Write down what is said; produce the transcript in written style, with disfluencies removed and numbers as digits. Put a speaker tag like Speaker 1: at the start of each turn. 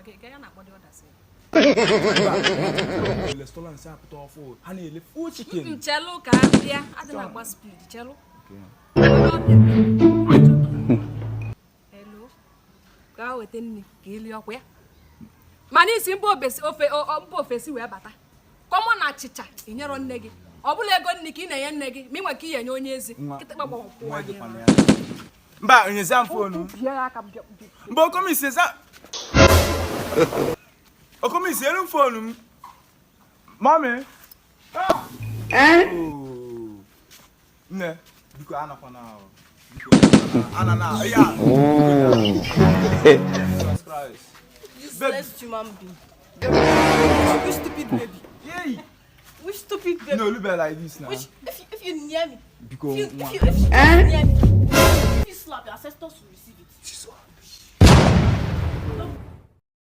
Speaker 1: Get an apple order say.
Speaker 2: Restaurant say put off food. Honey, the food chicken.
Speaker 1: Cello can be I don't know what speed cello. Hello. Go within kill your way. Mani simple base of face we bata. Come on, achicha in your own negi. Obule go niki na yen negi. Me wa ki en onyezi.
Speaker 2: Mba onyeza phone. Mba komi se za. O komi se no phone. Mommy. Ne, biko ana kwa now. Ana na. Yeah. Jesus Christ.
Speaker 1: Useless human being. Which stupid baby.
Speaker 2: Yay.
Speaker 1: Which stupid baby.
Speaker 2: No, look like this now.
Speaker 1: Which if you near me.
Speaker 2: Because
Speaker 1: if you near me. If you slap your ancestors will